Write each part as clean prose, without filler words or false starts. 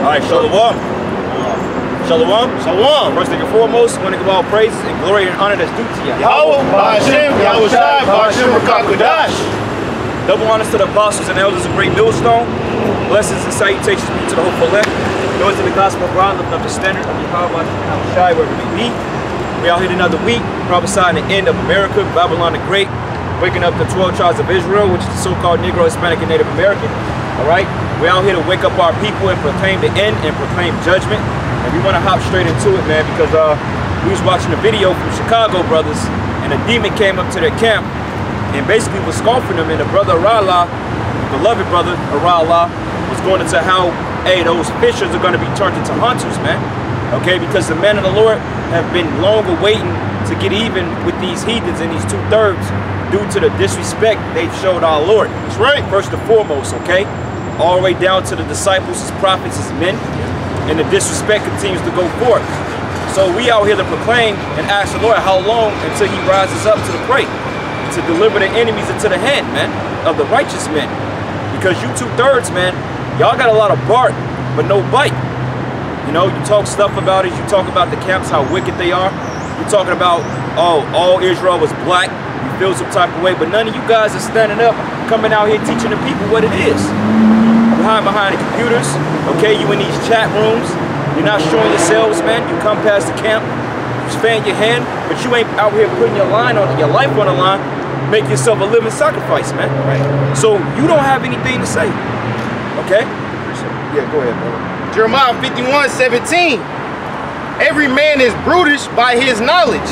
right, Shalom. Shalom. Shalom. First thing and foremost, I want to give all praises and glory and honor that's due to you. YAHWAH, bahasham, YAHWASHI, bahasham, double honors to the apostles and elders of Great Millstone. Blessings and salutations be to the hopeful elect. Those in the gospel of God, lifting up the standard of YAHWAH, wherever we be. We out here another week, prophesying the end of America, Babylon the Great, waking up the 12 tribes of Israel, which is the so-called Negro, Hispanic, and Native American. All right, we're out here to wake up our people and proclaim the end and proclaim judgment. And we want to hop straight into it, man, because we was watching a video from Chicago brothers, and a demon came up to their camp and basically was scoffing them. And the brother YAHWAH, beloved brother YAHWAH, was going into how, hey, those fishers are going to be turned into hunters, man. Okay, because the men of the Lord have been long awaiting to get even with these heathens and these 2/3 due to the disrespect they've showed our Lord. That's right. First and foremost, okay? All the way down to the disciples, as prophets, as men, and the disrespect continues to go forth. So we out here to proclaim and ask the Lord how long until he rises up to the prey, to deliver the enemies into the hand, man, of the righteous men. Because you 2/3, man, y'all got a lot of bark, but no bite. You know, you talk stuff about it, you talk about the camps, how wicked they are. You're talking about, oh, all Israel was black, you feel some type of way, but none of you guys are standing up, coming out here teaching the people what it is. You hide behind the computers, okay, you in these chat rooms, you're not showing yourselves, man. You come past the camp, you fan your hand, but you ain't out here putting your life on the line, make yourself a living sacrifice, man. Right. So you don't have anything to say, okay? Yeah, go ahead, brother. Jeremiah 51:17. Every man is brutish by his knowledge.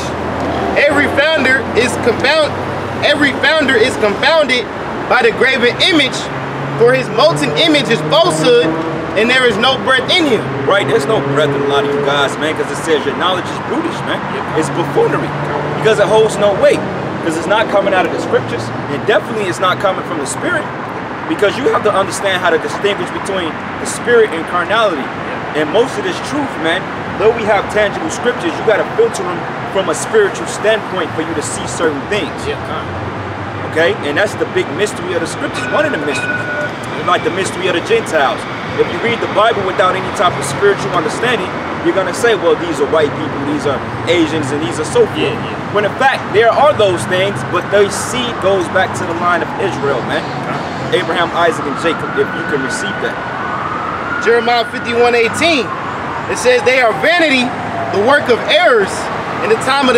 Every founder is confounded by the graven image, for his molten image is falsehood, and there is no breath in him. Right, there's no breath in a lot of you guys, man, because it says your knowledge is brutish, man. It's buffoonery, because it holds no weight, because it's not coming out of the scriptures, and definitely it's not coming from the spirit. Because you have to understand how to distinguish between the spirit and carnality. And most of this truth, man, though we have tangible scriptures, you got to filter them from a spiritual standpoint for you to see certain things. Okay? And that's the big mystery of the scriptures, one of the mysteries. Like the mystery of the Gentiles. If you read the Bible without any type of spiritual understanding, you're going to say, well, these are white people, these are Asians, and these are so forth. When in fact, there are those things, but their seed goes back to the line of Israel, man. Abraham, Isaac, and Jacob, if you can receive that. Jeremiah 51:18. It says, they are vanity, the work of errors. In the time of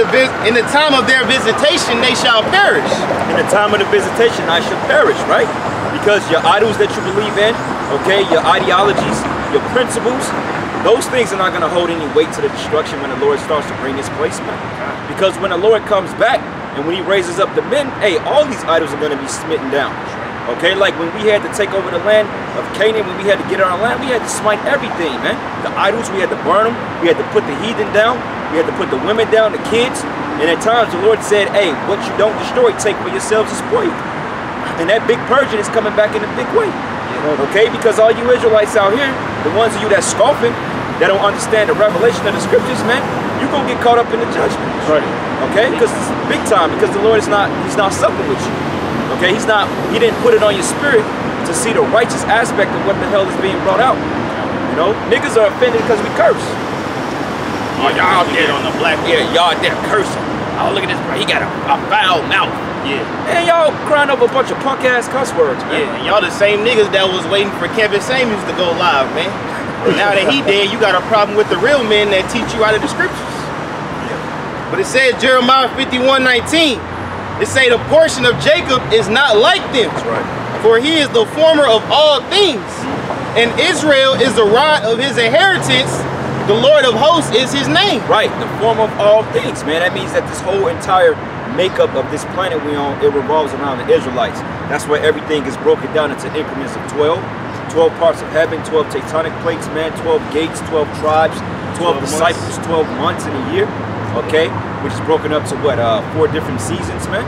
their visitation, they shall perish. In the time of the visitation, I shall perish, right? Because your idols that you believe in, okay, your ideologies, your principles, those things are not going to hold any weight to the destruction when the Lord starts to bring this placement. Because when the Lord comes back and when he raises up the men, hey, all these idols are going to be smitten down. Okay, like when we had to take over the land of Canaan, when we had to get our land, we had to smite everything, man. The idols, we had to burn them. We had to put the heathen down. We had to put the women down, the kids. And at times the Lord said, hey, what you don't destroy, take for yourselves as spoil. And that big purging is coming back in a big way. Okay, because all you Israelites out here, the ones of you that's scoffing, that don't understand the revelation of the scriptures, man, you're going to get caught up in the judgment. Right. Okay, because it's big time, because the Lord is not, he's not supping with you. Okay, he didn't put it on your spirit to see the righteous aspect of what the hell is being brought out. You know, niggas are offended because we curse. Oh, y'all dead on the black. Yeah, y'all there cursing. Oh, look at this, bro. He got a foul mouth. Yeah. And y'all crying over a bunch of punk ass cuss words, man. Yeah, and y'all the same niggas that was waiting for Kevin Samuels to go live, man. Now that he dead, you got a problem with the real men that teach you out of the scriptures. Yeah. But it said Jeremiah 51:19. It say the portion of Jacob is not like them. That's right. For he is the former of all things, and Israel is the rod of his inheritance. The Lord of hosts is his name. Right, the former of all things, man. That means that this whole entire makeup of this planet we on, it revolves around the Israelites. That's why everything is broken down into increments of 12. 12 parts of heaven, 12 tectonic plates, man, 12 gates, 12 tribes, 12 disciples, 12 months in a year. Okay, which is broken up to what, 4 different seasons, man.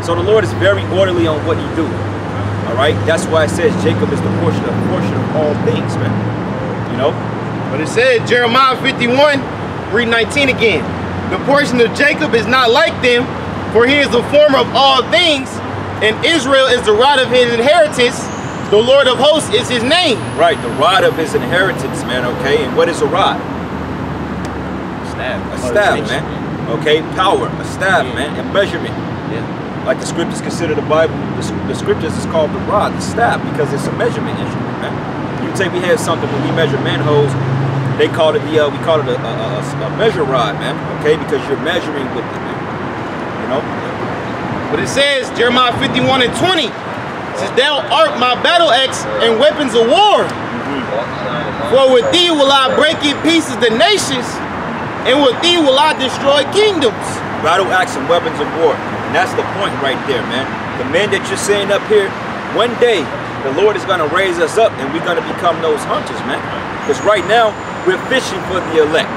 So the Lord is very orderly on what he do. All right, that's why it says Jacob is the portion of all things, man. You know, but it said Jeremiah 51, read 19 again. The portion of Jacob is not like them, for he is the former of all things, and Israel is the rod of his inheritance. The Lord of hosts is his name. Right, the rod of his inheritance, man, okay? And what is a rod? Staff. A staff, man. Okay, power, a staff, man, and measurement. Yeah. Like the scriptures consider the Bible, the scriptures is called the rod, the staff, because it's a measurement instrument, man. You take, we had something when we measure manholes, they called it we call it a measure rod, man, okay? Because you're measuring with it, man. You know? But it says, Jeremiah 51 and 20, it says, thou art my battle axe and weapons of war. For with thee will I break in pieces the nations, and with thee will I destroy kingdoms. Battle axe and weapons of war. And that's the point right there, man. The men that you're saying up here, one day, the Lord is going to raise us up and we're going to become those hunters, man. Because right now, we're fishing for the elect.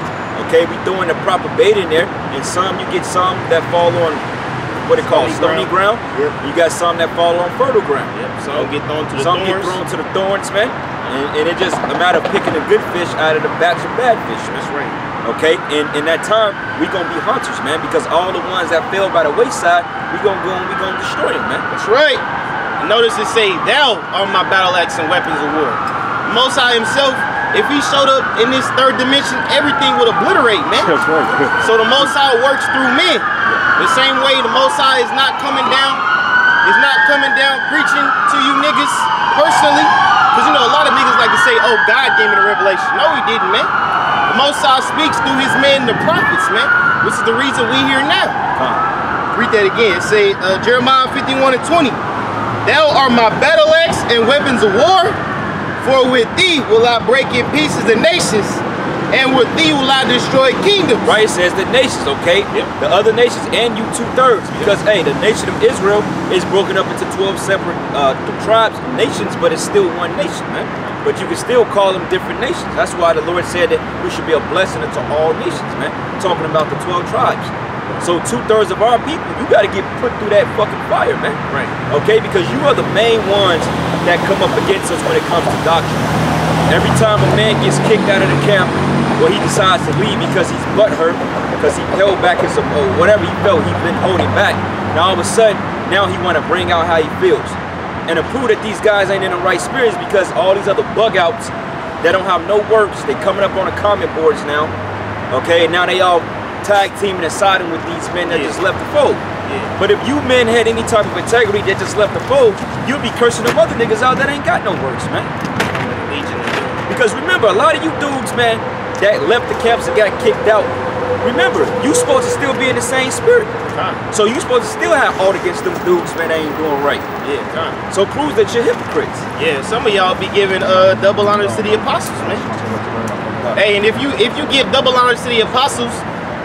Okay, we're throwing the proper bait in there. And some, you get some that fall on, what it calls, stony ground. Yep. You got some that fall on fertile ground. Yep. Some get thrown to the thorns. Some get thrown to the thorns, man. And it's just a matter of picking a good fish out of the batch of bad fish, man. That's right. Okay, and in that time, we're going to be hunters, man, because all the ones that fell by the wayside, we're going to go and we're going to destroy them, man. That's right. And notice it say, thou art my battle axe and weapons of war. The Most High himself, if he showed up in this third dimension, everything would obliterate, man. That's right. So the Most High works through men. The same way the Most High is not coming down preaching to you niggas personally. Because, you know, a lot of niggas like to say, oh, God gave me the revelation. No, he didn't, man. The Most High speaks through his men, the prophets, man. Which is the reason we here now. Read that again. It say, Jeremiah 51 and 20. Thou art my battle axe and weapons of war. For with thee will I break in pieces the nations, and with thee will I destroy kingdoms. Right, it says the nations, okay? Yep. The other nations and you 2/3. Because, hey, the nation of Israel is broken up into 12 separate tribes, nations, but it's still one nation, man. But you can still call them different nations. That's why the Lord said that we should be a blessing unto all nations, man. Talking about the 12 tribes. So 2/3 of our people, you got to get put through that fucking fire, man. Right. Okay, because you are the main ones that come up against us when it comes to doctrine. Every time a man gets kicked out of the camp, or he decides to leave because he's butthurt, because he held back his, or whatever he felt he's been holding back, now all of a sudden, now he want to bring out how he feels. And to prove that these guys ain't in the right spirits, because all these other bug outs that don't have no works, they coming up on the comment boards now, okay, and now they all tag teaming and siding with these men that just left the fold. But if you men had any type of integrity that just left the fold, you'd be cursing them other niggas out that ain't got no works, man. Because remember, a lot of you dudes, man, that left the camps and got kicked out, remember, you supposed to still be in the same spirit. So you supposed to still have out against them dudes, man, that ain't doing right. So prove that you're hypocrites. Yeah, some of y'all be giving double honors to the apostles, man. Hey, and if you give double honors to the apostles,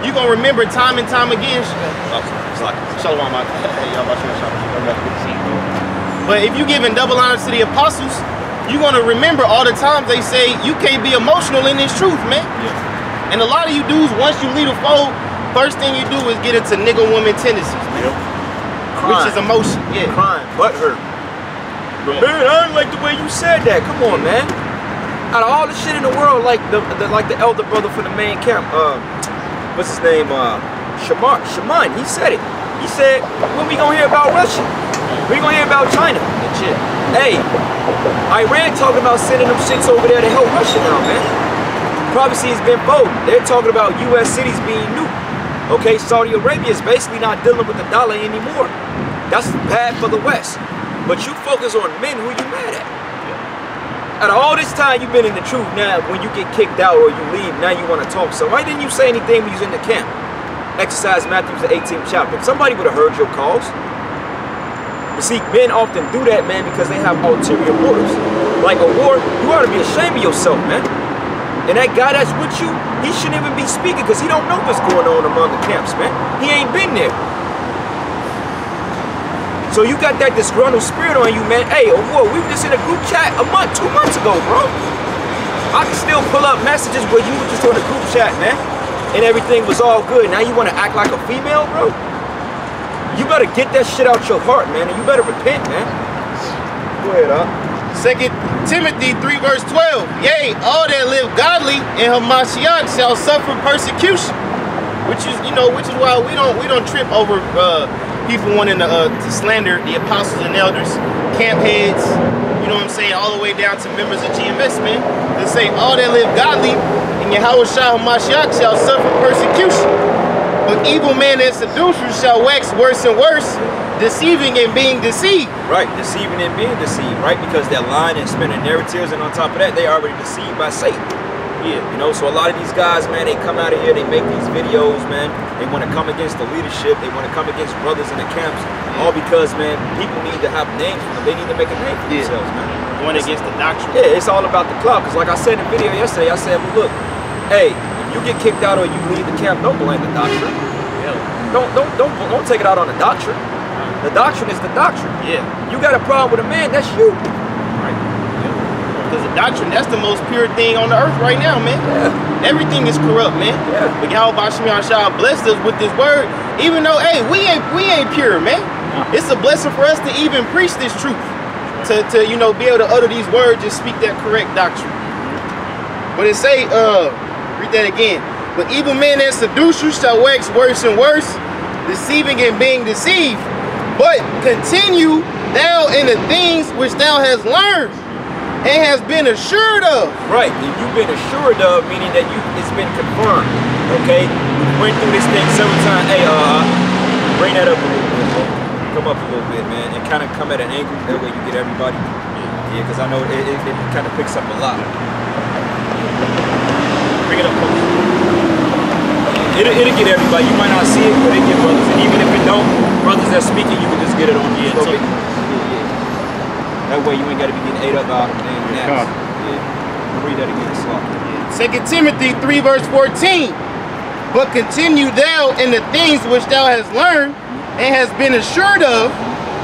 you gonna remember time and time again. But if you giving double honors to the apostles, you're gonna remember all the times they say you can't be emotional in this truth, man. Yeah. And a lot of you dudes, once you leave the fold, first thing you do is get into nigga woman tendencies, man. Which is emotion. Yeah. Crying, butthurt. Man, I don't like the way you said that. Come on, man. Out of all the shit in the world, like the elder brother from the main camp, what's his name? Shaman, he said it. He said, when we gonna hear about Russia? We gonna hear about China. Shit. Hey, Iran talking about sending them shits over there to help Russia now, man. Prophecy has been bold. They're talking about U.S. cities being nuked. Okay, Saudi Arabia is basically not dealing with the dollar anymore. That's bad for the West. But you focus on men who you mad at. Out of all this time you've been in the truth, now when you get kicked out or you leave, now you want to talk. So why didn't you say anything when you was in the camp? Exercise Matthew the 18th chapter. Somebody would have heard your calls. You see, men often do that, man, because they have ulterior motives. Like a war, you ought to be ashamed of yourself, man. And that guy that's with you, he shouldn't even be speaking because he don't know what's going on among the camps, man. He ain't been there. So you got that disgruntled spirit on you, man. Hey, we were just in a group chat 2 months ago, bro. I can still pull up messages where you were just on a group chat, man. And everything was all good. Now you want to act like a female, bro? You better get that shit out your heart, man. And you better repent, man. Go ahead, huh? 2 Timothy 3 verse 12. Yea, all that live godly in Hamashiach shall suffer persecution. Which is why we don't trip over people wanting to slander the apostles and elders, camp heads, know what I'm saying, all the way down to members of GMS, man. They say all that live godly in YAHWASHI shall suffer persecution. But evil men and seducers shall wax worse and worse, deceiving and being deceived. Right, deceiving and being deceived, right? Because they're lying and spinning narratives, and on top of that, they already deceived by Satan. Yeah, you know, so a lot of these guys, man, they come out of here, they make these videos, man. They want to come against the leadership, they want to come against brothers in the camps, all because, man, people need to have names for them. They need to make a name for themselves, man. Going against the doctrine. Yeah, it's all about the clout. Because like I said in the video yesterday, I said, well, look, hey, if you get kicked out or you leave the camp, don't blame the doctrine. Yeah. Don't take it out on the doctrine. The doctrine is the doctrine. Yeah. You got a problem with a man, that's you. Because the doctrine, that's the most pure thing on the earth right now, man. Yeah. Everything is corrupt, man. Yeah. But YAHWAH blessed us with this word, even though, hey, we ain't pure, man. It's a blessing for us to even preach this truth. To you know, be able to utter these words and speak that correct doctrine. But it say, read that again. But evil men and seducers shall wax worse and worse, deceiving and being deceived. But continue thou in the things which thou hast learned and has been assured of. Right, and you've been assured of, meaning that it's been confirmed. Okay, we went through this thing several times. Hey, bring that up a little bit, bro. Come up a little bit, man, and kind of come at an angle. That way you get everybody. Yeah, because I know it kind of picks up a lot. Bring it up close. It'll get everybody. You might not see it, but it get brothers. And even if it don't, brothers that speaking, you can just get it on the so that way you ain't got to be getting ate up out of the name. Yeah. Read that again, slow. 2 Timothy 3 verse 14. But continue thou in the things which thou hast learned and has been assured of,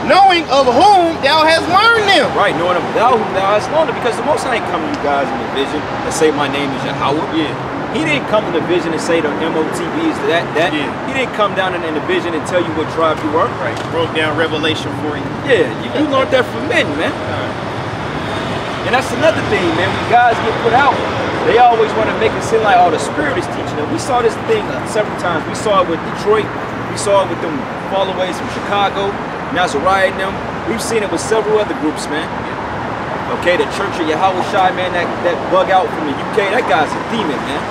knowing of whom thou hast learned them. Right, knowing of thou whom thou hast learned them, because the Most High ain't come to you guys in a vision and say my name is Yahweh. Yeah. He didn't come in the vision and say the MOTB is that. Yeah. He didn't come down in the vision and tell you what tribe you are. Right. Broke down Revelation for you. Yeah, you learned that from men, man. And that's another thing, man. When guys get put out, they always want to make it seem like, oh, the Spirit is teaching them. We saw this thing several times. We saw it with Detroit. We saw it with them fallaways from Chicago, Nazariah and them. We've seen it with several other groups, man. Okay, the Church of YAHWASHI, man, that bug out from the UK, that guy's a demon, man.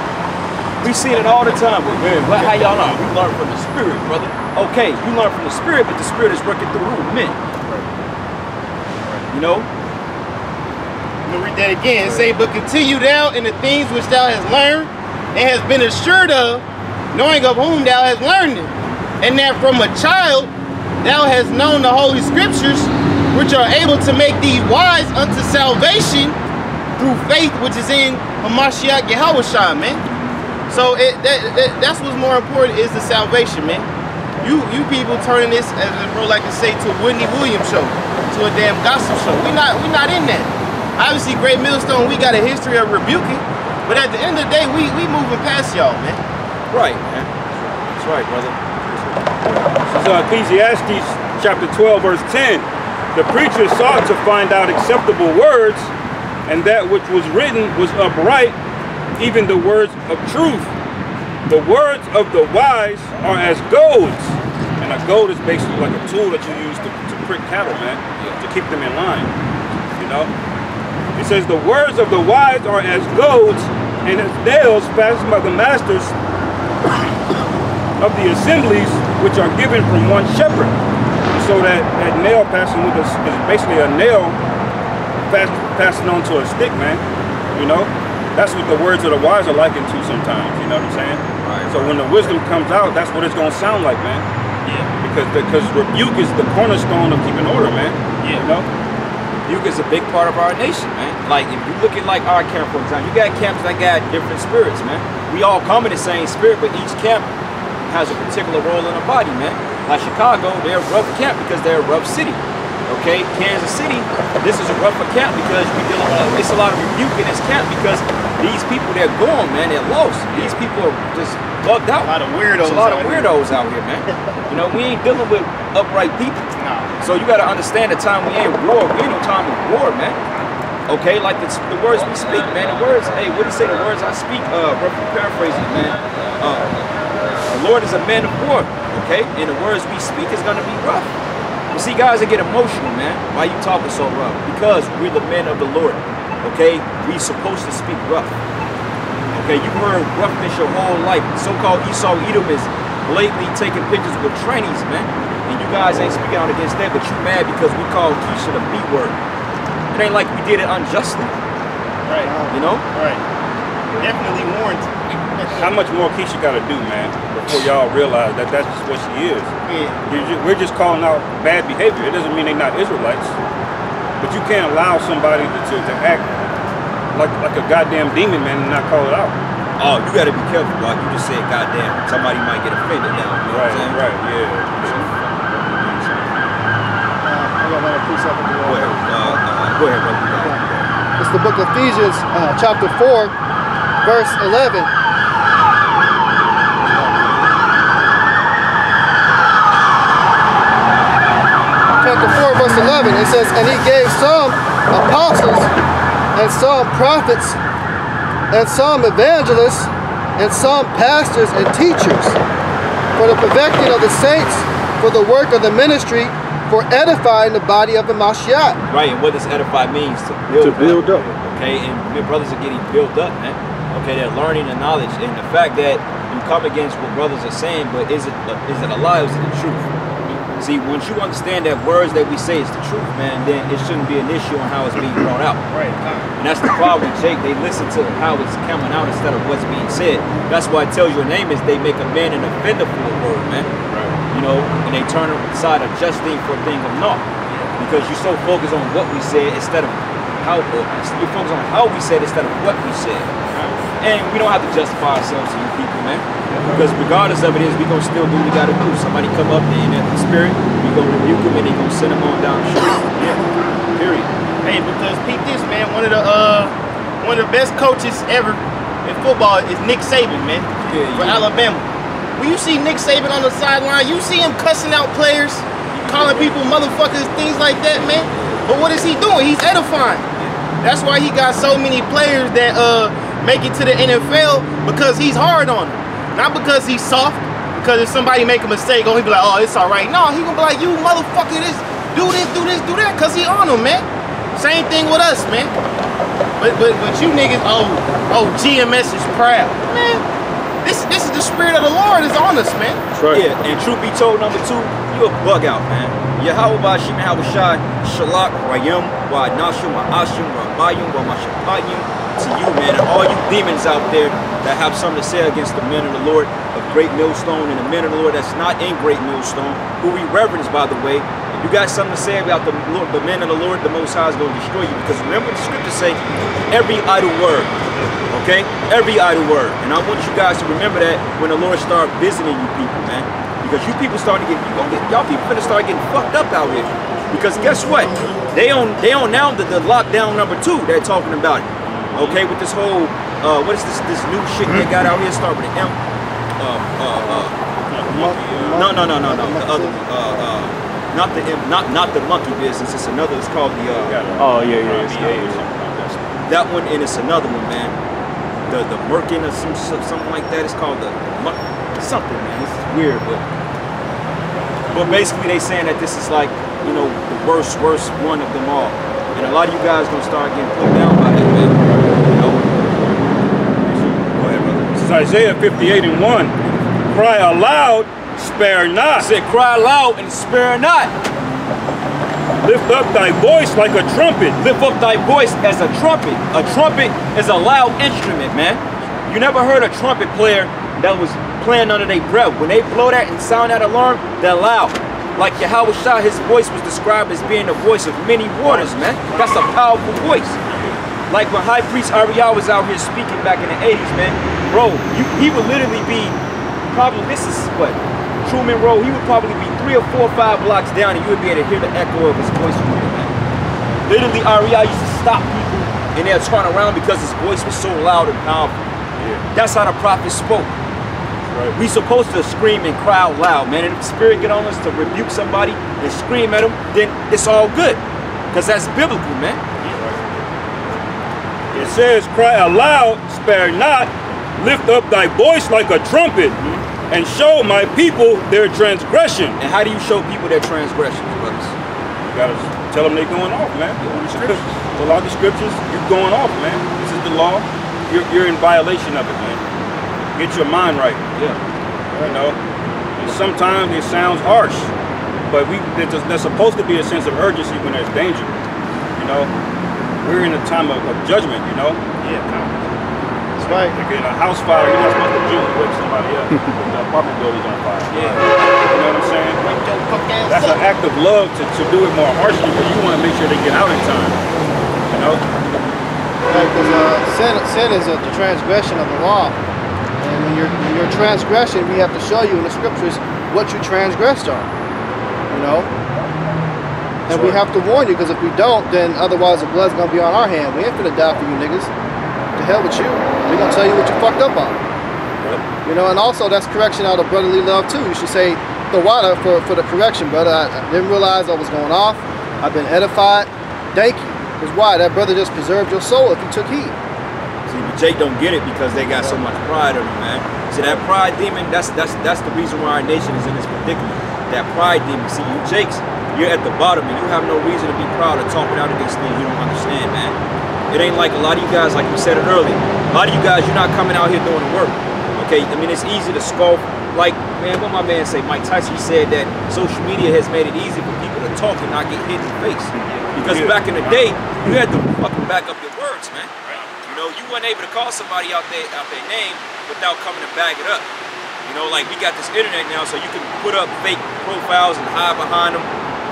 We seen it all the time. But man, how y'all know? You learn from the Spirit, brother. Okay, you learn from the Spirit, but the Spirit is working through men. You know? I'm gonna read that again. Say, but continue thou in the things which thou hast learned and hast been assured of, knowing of whom thou hast learned them, and that from a child thou hast known the Holy Scriptures, which are able to make thee wise unto salvation through faith which is in Hamashiach YAHWASHI, man. So that's what's more important, is the salvation, man. You people turning this, as the bro like to say, to a Whitney Williams show, to a damn gospel show. We not in that. Obviously, Great Millstone, we got a history of rebuking, but at the end of the day, we moving past y'all, man. Right, man. That's right, brother. This is Ecclesiastes chapter 12, verse 10. The preacher sought to find out acceptable words, and that which was written was upright, even the words of truth. The words of the wise are as goads. And a goad is basically like a tool that you use to prick cattle, man, to keep them in line, you know? It says the words of the wise are as goads, and as nails fastened by the masters of the assemblies, which are given from one shepherd. So that nail passing with us is basically a nail passing onto a stick, man. You know, that's what the words of the wise are likened to sometimes. You know what I'm saying? Right. So when the wisdom comes out, that's what it's gonna sound like, man. Yeah. Because rebuke is the cornerstone of keeping order, man. Yeah. You know, rebuke is a big part of our nation, man. Like if you look at like our camp, for example, you got camps that got different spirits, man. We all come in the same spirit, but each camp has a particular role in the body, man. Like Chicago, they're a rough camp because they're a rough city. Okay, Kansas City, this is a rougher camp because we dealing with it's a lot of rebuke in this camp because these people, they're gone, man. They're lost. These people are just bugged out. A lot of weirdos. There's a lot of weirdos out here, man. You know, we ain't dealing with upright people. No. So you got to understand the time we ain't war. We ain't no time of war, man. Okay, like the words we speak, man. The words, hey, what do you say? The words I speak, roughly paraphrasing, man. The Lord is a man of war, okay? And the words we speak is going to be rough. You see guys that get emotional, man. Why you talking so rough? Because we're the men of the Lord, okay? We supposed to speak rough. Okay, you've heard roughness your whole life. So-called Esau Edom is blatantly taking pictures with trannies, man. And you guys ain't speaking out against that, but you mad because we called Keisha the B word. It ain't like we did it unjustly. Right. You know? Right. Definitely warranted. How much more Keisha got to do, man, before y'all realize that that's just what she is? Yeah. We're just calling out bad behavior. It doesn't mean they're not Israelites. But you can't allow somebody to act like a goddamn demon, man, and not call it out. Oh, you gotta be careful, like you just said, goddamn, somebody might get offended now. You know what I'm saying? Right, yeah. I got another precept. Go ahead, brother. It's the book of Ephesians, chapter 4, verse 11. Chapter 4, verse 11, it says, and he gave some apostles, and some prophets, and some evangelists, and some pastors and teachers, for the perfecting of the saints, for the work of the ministry, for edifying the body of the Mashiach. Right, and what does edify means? To build up. Okay, and your brothers are getting built up, man. Okay, they're learning the knowledge, and the fact that you come against what brothers are saying, but is it a lie or is it the truth? See, once you understand that words that we say is the truth, man, then it shouldn't be an issue on how it's being brought out. Right. And that's the problem with Jake. They listen to how it's coming out instead of what's being said. That's why it tells your name is they make a man an offender for a word, man. Right. You know, and they turn aside a just thing for a thing of naught. Because you're so focused on what we said instead of how, you're focused on how we said instead of what we said. And we don't have to justify ourselves to you people, man. Because regardless of it is, we're going to still do what we got to do. Somebody come up in the spirit, we're going to rebuke them and they're going to send them on down the street. Yeah, period. Hey, because peep this, man. One of the best coaches ever in football is Nick Saban, man. Yeah, for Alabama. When you see Nick Saban on the sideline, you see him cussing out players, calling people motherfuckers, things like that, man. But what is he doing? He's edifying. That's why he got so many players that make it to the NFL, because he's hard on them. Not because he's soft, because if somebody make a mistake, he'll be like, oh, it's all right. No, he gonna be like, you motherfucker, do this, do that, because he on them, man. Same thing with us, man. But you niggas, GMS is proud. Man, this is the spirit of the Lord is on us, man. That's right. Yeah, and truth be told, number 2, you a bug out, man. YAHWASHI, YAHWASHI, Shalak, Rayum, Wa Nashum, Wa Ashim, Wa Bayum, Wa Mashapayum, to you, man, and all you demons out there that have something to say against the men of the Lord of Great Millstone and the men of the Lord that's not in Great Millstone, who we reverence, by the way. If you got something to say about the men of the Lord, the Most High is going to destroy you. Because remember what the scriptures say, every idle word, okay? Every idle word. And I want you guys to remember that when the Lord start visiting you people, man. Because you people starting to y'all people finna start getting fucked up out here. Because guess what? They on now the lockdown number 2, they're talking about it. Okay, with this whole, what is this new shit they got out here? Start with an M. No. The other, not the M, not the monkey business. It's another. It's called the. That one, and it's another one, man. The Merkin or something like that. It's called the something, man. This is weird, but basically they saying that this is like, you know, the worst one of them all. And a lot of you guys gonna start getting put down by that, man. You know? Go ahead, brother. This is Isaiah 58:1. Cry aloud, spare not. It said, cry loud and spare not. Lift up thy voice like a trumpet. Lift up thy voice as a trumpet. A trumpet is a loud instrument, man. You never heard a trumpet player that was playing under their breath. When they blow that and sound that alarm, they're loud. Like YAHWASHI, his voice was described as being the voice of many waters, man. That's a powerful voice. Like when High Priest Ariel was out here speaking back in the 80s, man. Bro, he would literally be, probably, this is what, Truman Road, he would probably be 3 or 4 or 5 blocks down and you would be able to hear the echo of his voice from here, man. Literally, Ariel used to stop people and they'll turn around because his voice was so loud and powerful. Yeah. That's how the prophet spoke. Right. We supposed to scream and cry out loud, man. And if the spirit get on us to rebuke somebody and scream at them, then it's all good. Because that's biblical, man. It says, cry aloud, spare not, lift up thy voice like a trumpet. and show my people their transgression. And how do you show people their transgressions, brothers? You gotta tell them they're going off, man. Pull out the scriptures, you're going off, man. This is the law. You're in violation of it, man. Get your mind right. Yeah. You know? And sometimes it sounds harsh, but there's supposed to be a sense of urgency when there's danger. You know? We're in a time of judgment, you know? Yeah, That's right. Like in a house fire, you're not supposed to jump and wake somebody up. The apartment building's on fire. Yeah. You know what I'm saying? That's an act of love to do it more harshly, but you want to make sure they get out in time. You know? Right, because sin is the transgression of the law. And when you're transgressing, we have to show you in the scriptures what you transgressed on. You know? And we have to warn you, because if we don't, then otherwise the blood's going to be on our hand. We ain't finna die for you niggas. To hell with you. We're going to tell you what you fucked up on. You know, and also that's correction out of brotherly love too. You should say the water for the correction, brother. I didn't realize I was going off. I've been edified. Thank you. Because why? That brother just preserved your soul if you took heed. See, but Jake don't get it because they got so much pride in them, man. See, that pride demon, that's the reason why our nation is in this predicament. That pride demon. See, you Jakes, you're at the bottom and you have no reason to be proud of talking out against things you don't understand, man. It ain't like a lot of you guys, like we said it earlier, a lot of you guys, you're not coming out here doing the work. Okay, I mean, it's easy to scoff. Like, man, what my man say, Mike Tyson said that social media has made it easy for people to talk and not get hit in the face. Because back in the day, you had to fucking back up your words, man. You know, you weren't able to call somebody out their name without coming to back it up. You know, like we got this internet now, so you can put up fake profiles and hide behind them,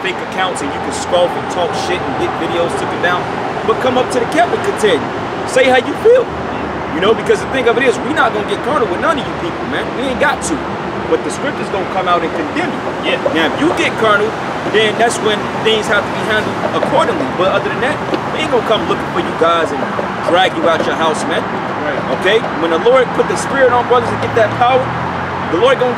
fake accounts, and you can scoff and talk shit and get videos taken down. But come up to the camp and contend. Say how you feel. You know, because the thing of it is, we're not going to get carnal with none of you people, man. We ain't got to. But the scripture's going to come out and condemn you. Yeah. Now, if you get carnal, then that's when things have to be handled accordingly. But other than that, we ain't going to come looking for you guys and drag you out your house, man. Right. Okay? When the Lord put the spirit on brothers to get that power, the Lord gonna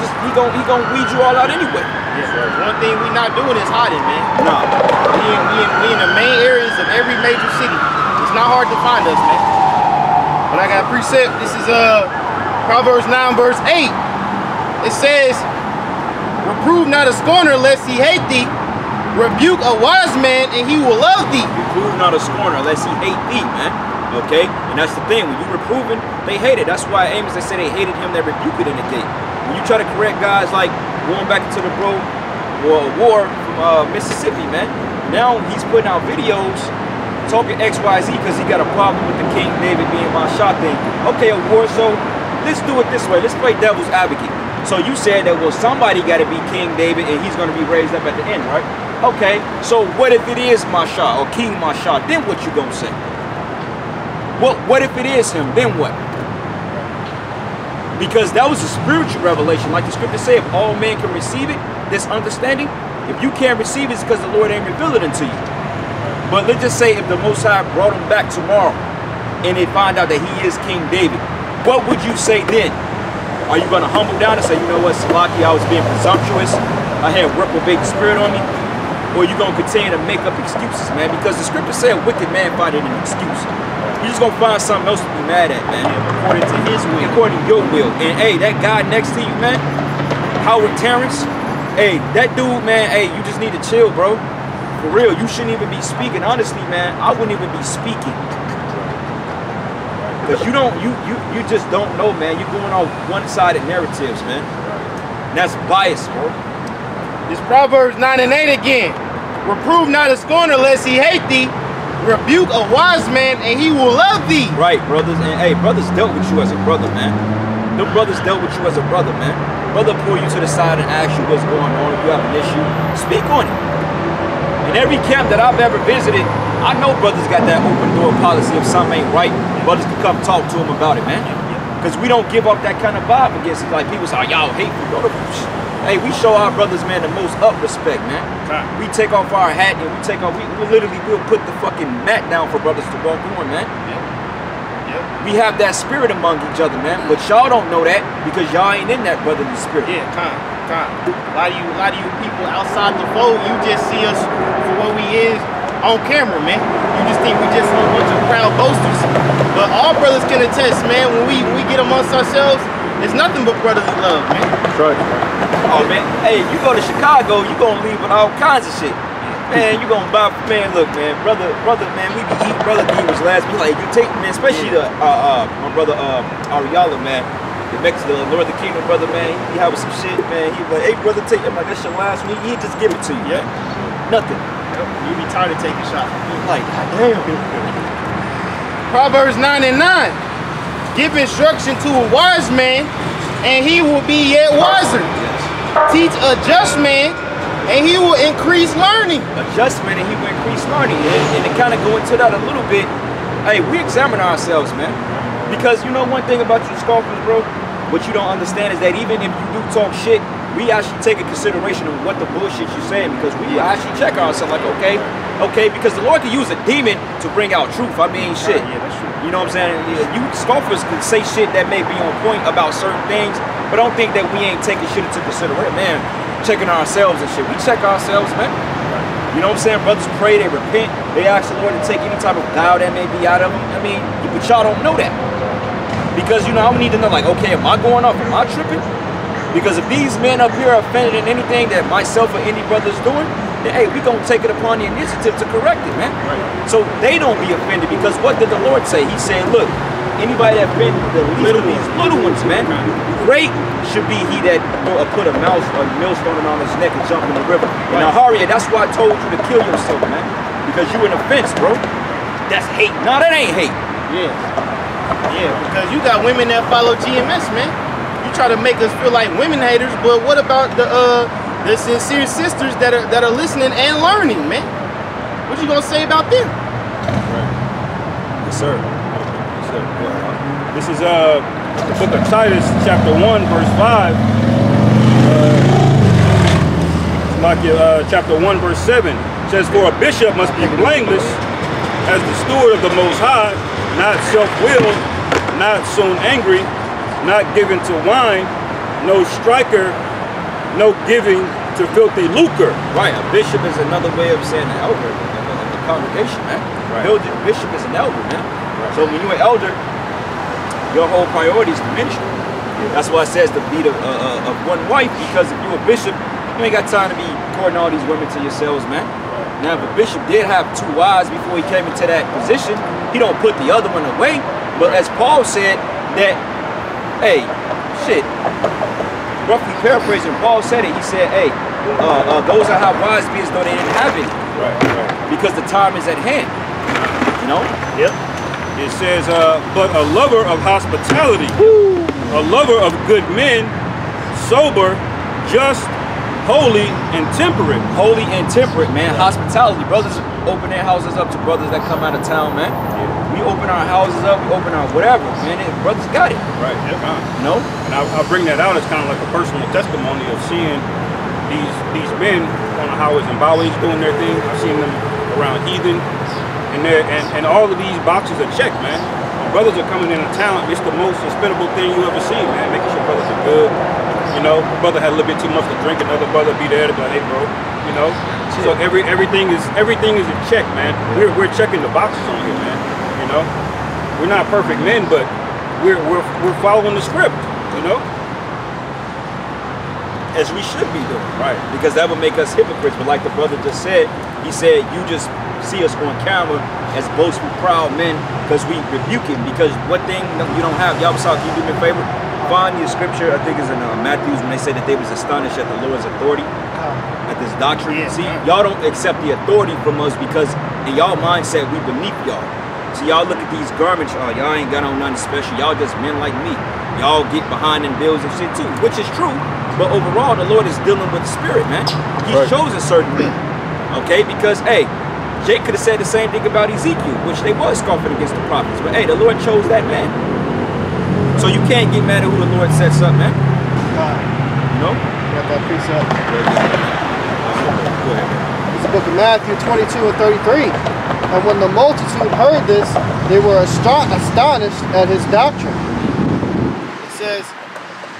weed you all out anyway. Yeah. One thing we not doing is hiding, man. Nah. We in the main areas of every major city. It's not hard to find us, man. But I got a precept. This is Proverbs 9 verse 8. It says, reprove not a scorner lest he hate thee. Rebuke a wise man and he will love thee. Reprove not a scorner lest he hate thee, man. Okay? And that's the thing. When you reproving, they hate it. That's why Amos, they say they hated him that rebuked it in the gate. When you try to correct guys like going back into the war from Mississippi, man. Now he's putting out videos talking XYZ because he got a problem with the King David being my shot thing. Okay, a war, so let's do it this way. Let's play devil's advocate. So you said that, well, somebody got to be King David and he's going to be raised up at the end, right? Okay, so what if it is Masha or King Masha? Then what you going to say? What if it is him? Then what? Because that was a spiritual revelation. Like the scripture say, if all men can receive it, this understanding, if you can't receive it, it's because the Lord ain't revealed it unto you. But let's just say if the Most High brought him back tomorrow and they find out that he is King David, what would you say then? Are you going to humble down and say, you know what, Salaki, I was being presumptuous, I had reprobate spirit on me? Or are you going to continue to make up excuses, man? Because the scripture said a wicked man find it an excuse. You're just going to find something else to be mad at, man. According to his will. According to your will. And hey, that guy next to you, man, Howard Terrence, hey, that dude, man, hey, you just need to chill, bro. For real, you shouldn't even be speaking. Honestly, man, I wouldn't even be speaking. Because you just don't know, man. You're going off one-sided narratives, man. And that's bias, bro. This Proverbs 9 and 8 again. Reprove not a scorner lest he hate thee. Rebuke a wise man and he will love thee. Right, brothers. And hey, brothers dealt with you as a brother, man. Them brothers dealt with you as a brother, man. Brother pull you to the side and ask you what's going on. If you have an issue, speak on it. In every camp that I've ever visited, I know brothers got that open door policy. If something ain't right, brothers can come talk to them about it, man. Because we don't give up that kind of vibe against it. Like people say, oh, y'all hate me. Hey, we show our brothers, man, the most up respect, man. We take off our hat and we'll put the fucking mat down for brothers to walk on, man. We have that spirit among each other, man. But y'all don't know that because y'all ain't in that brotherly spirit. Yeah, A lot of you people outside the fold, you just see us for what we is on camera, man. You just think we just a bunch of proud boasters. But all brothers can attest, man, when we get amongst ourselves, It's nothing but brotherly love, man. That's right. Oh man, hey, you go to Chicago, you gonna leave with all kinds of shit. Man, you gonna buy, man, look, man, brother, man, we be eating, brother D was last, be like, you take, man, especially the, my brother, Ariala, man, the Northern Kingdom brother, man, he be having some shit, man, he be like, hey, brother, take, I'm like, that's your last week, he just give it to you, yeah, nothing. You be tired of taking shots. Like, damn. Proverbs 9 and 9. Give instruction to a wise man, and he will be yet wiser. Teach a just man, and he will increase learning. Adjustment, and he will increase learning. And to kind of go into that a little bit, hey, we examine ourselves, man. Because you know one thing about you scoffers, bro, what you don't understand is that even if you do talk shit, we actually take a consideration of what the bullshit you're saying, because we actually check ourselves like, okay, because the Lord can use a demon to bring out truth. I mean, shit. Yeah, that's true. You know what I'm saying? You scoffers can say shit that may be on point about certain things, but don't think that we ain't taking shit into consideration, man. Checking ourselves and shit. We check ourselves, man. You know what I'm saying? Brothers pray, they repent, they ask the Lord to take any type of guile that may be out of them. I mean, but y'all don't know that. Because, you know, I need to know, like, okay, am I going off? Am I tripping? Because if these men up here are offended in anything that myself or any brother's doing, then, hey, we gonna take it upon the initiative to correct it, man. Right. So they don't be offended, because what did the Lord say? He said, look, anybody that offended the least of these little ones, man, great should be he that put a millstone on his neck and jump in the river. And now, Haria, that's why I told you to kill yourself, man. Because you an offense, bro. That's hate. No, that ain't hate. Yeah. Yeah, because you got women that follow GMS, man. You try to make us feel like women haters, but what about the sincere sisters that are listening and learning, man? What you gonna say about them? Right. Yes, sir. Yes, sir. This is the book of Titus, chapter 1, verse 5. Chapter 1, verse 7 says, for a bishop must be blameless as the steward of the Most High, not self-willed, not soon angry, not given to wine, no striker, no giving to filthy lucre. Right, a bishop is another way of saying an elder of the congregation, man. Right. Bishop is an elder, man. Right. So when you're an elder, your whole priority is the ministry. Yeah. That's why it says to be of one wife, because if you're a bishop, you ain't got time to be courting all these women to yourselves, man. Now, if a bishop did have 2 wives before he came into that position, he don't put the other one away. But as Paul said, that, hey, shit, roughly paraphrasing, Paul said it, he said, hey, those that have wives be as though they didn't have any. Right. Because the time is at hand, you know? Yep. It says, but a lover of hospitality, a lover of good men, sober, just, holy, and temperate. Holy and temperate, man. Yeah. Hospitality. Brothers open their houses up to brothers that come out of town, man. Yeah. We open our houses up, we open our whatever, man. Brothers got it. Right. Yep. You know? And I'll bring that out as kind of like a personal testimony of seeing these men on the highways and byways doing their thing. I've seen them around heathen, and all of these boxes are checked, man. When brothers are coming into town, it's the most hospitable thing you ever seen, man. Making sure brothers are good. You know, a brother had a little bit too much to drink, another brother be there to be like, hey, bro. You know, so everything is in check, man. We're checking the boxes on here, man. You know, we're not perfect men, but we're following the script. You know. As we should be doing. Right. Because that would make us hypocrites. But like the brother just said, he said, you just see us on camera as boastful, proud men because we rebuke him. Because what thing you don't have, YAHWASHI, can you do me a favor? Find your scripture, I think it's in Matthews, when they say that they was astonished at the Lord's authority, at this doctrine. Yeah. See, y'all don't accept the authority from us because in y'all mindset, we beneath y'all. So y'all look at these garments, y'all ain't got on nothing special. Y'all just men like me. Y'all get behind in bills and shit too, which is true. But overall, the Lord is dealing with the spirit, man. He's chosen certain men, okay? Because, hey, Jake could have said the same thing about Ezekiel, which they was scoffing against the prophets. But, hey, the Lord chose that man. So you can't get mad at who the Lord sets up, man. You know? Got that precept. Go ahead, man. It's the book of Matthew 22 and 33. And when the multitude heard this, they were astonished at his doctrine. It says,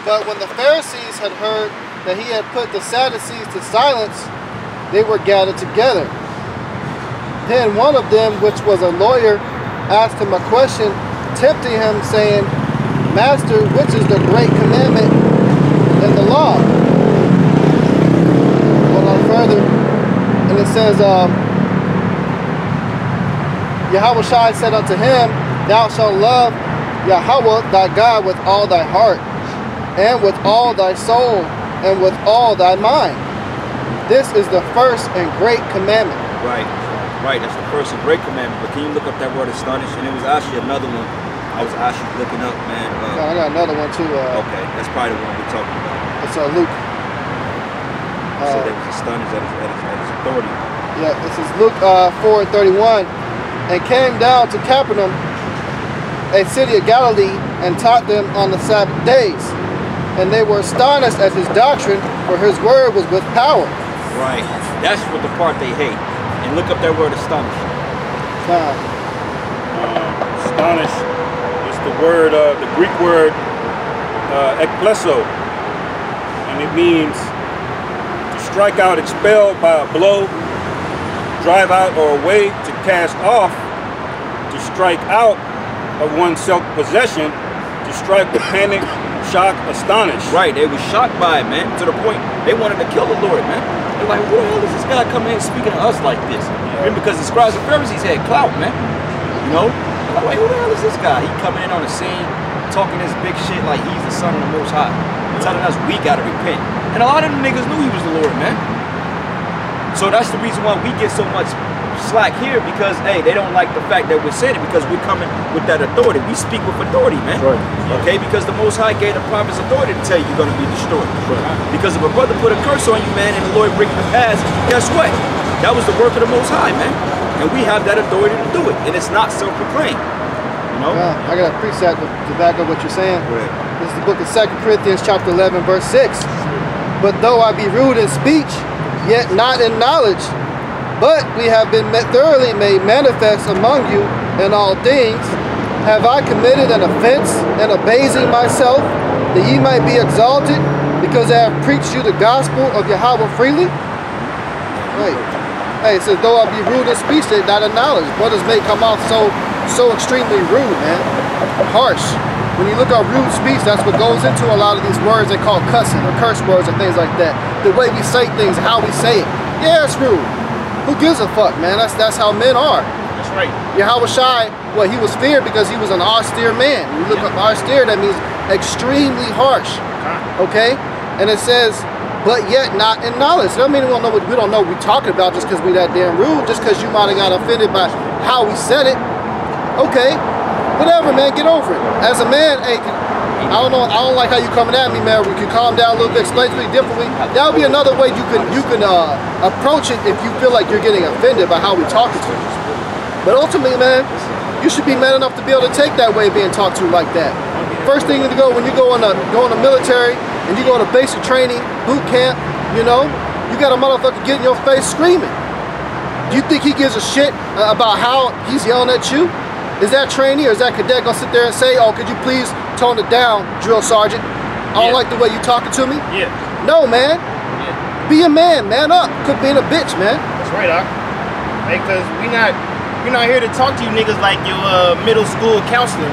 but when the Pharisees had heard that he had put the Sadducees to silence, they were gathered together. Then one of them, which was a lawyer, asked him a question, tempting him, saying, Master, which is the great commandment in the law? Going on further, and it says, YAHWASHI said unto him, thou shalt love YAHWAH thy God with all thy heart, and with all thy soul, and with all thy mind. This is the first and great commandment. Right, right. That's the first and great commandment. But can you look up that word astonish? And it was actually another one I was actually looking up, man. I got another one too. Okay, that's probably the one we're talking about. It's Luke. So they was astonished at his authority. Yeah, this is Luke 4:31. And came down to Capernaum, a city of Galilee, and taught them on the Sabbath days. And they were astonished at his doctrine, for his word was with power. Right. That's what the part they hate. And look up that word astonish. Astonish is the word, the Greek word ekpleso, and it means to strike out, expel by a blow, drive out or away, to cast off, to strike out of one's self-possession, to strike with panic, shock, astonish. Right, they were shocked by it, man, to the point they wanted to kill the Lord, man. They're like, who the hell is this guy coming in speaking to us like this? Remember, because the scribes and Pharisees had clout, man. You know? They're like, who the hell is this guy? He coming in on the scene, talking this big shit like he's the son of the Most High, telling us we gotta repent. And a lot of them niggas knew he was the Lord, man. So that's the reason why we get so much slack here, because hey, they don't like the fact that we're saying it, because we're coming with that authority. We speak with authority, man. Right. Okay, because the Most High gave the prophets authority to tell you you're gonna be destroyed. Right. Because if a brother put a curse on you, man, and the Lord bring it to pass, guess what? That was the work of the Most High, man. And we have that authority to do it, and it's not self-proclaimed. You know? Yeah, I got a precept to back up what you're saying. Right. This is the book of 2 Corinthians chapter 11, verse 6. But though I be rude in speech, yet not in knowledge, but we have been thoroughly made manifest among you in all things. Have I committed an offense in abasing myself, that ye might be exalted, because I have preached you the gospel of YAHWAH freely? Right. Hey, it says, though I be rude in speech, yet not in knowledge. Brothers may come off so extremely rude, man. Harsh. When you look at rude speech, that's what goes into a lot of these words they call cussing or curse words and things like that. The way we say things, how we say it. Yeah, it's rude. Who gives a fuck, man? That's how men are. That's right. YAHWASHI, well, he was feared because he was an austere man. When you look up austere, that means extremely harsh. Okay? And it says, but yet not in knowledge. That mean we don't know what we're talking about just because we that damn rude, just because you might have got offended by how we said it. Okay. Whatever, man, get over it. As a man, hey, I don't like how you coming at me, man. We can calm down a little bit, explain to me differently. That would be another way you can approach it if you feel like you're getting offended by how we talking to you. But ultimately, man, you should be man enough to be able to take that way of being talked to like that. First thing to go when you go in the military and you go into basic training, boot camp, you know, you got a motherfucker get in your face screaming. Do you think he gives a shit about how he's yelling at you? Is that trainee or is that cadet gonna sit there and say, oh, could you please tone it down, drill sergeant? I don't like the way you talking to me. Yeah. No, man. Yeah. Be a man up. Quit being a bitch, man. That's right, Doc. Because we're not here to talk to you niggas like your middle school counselor.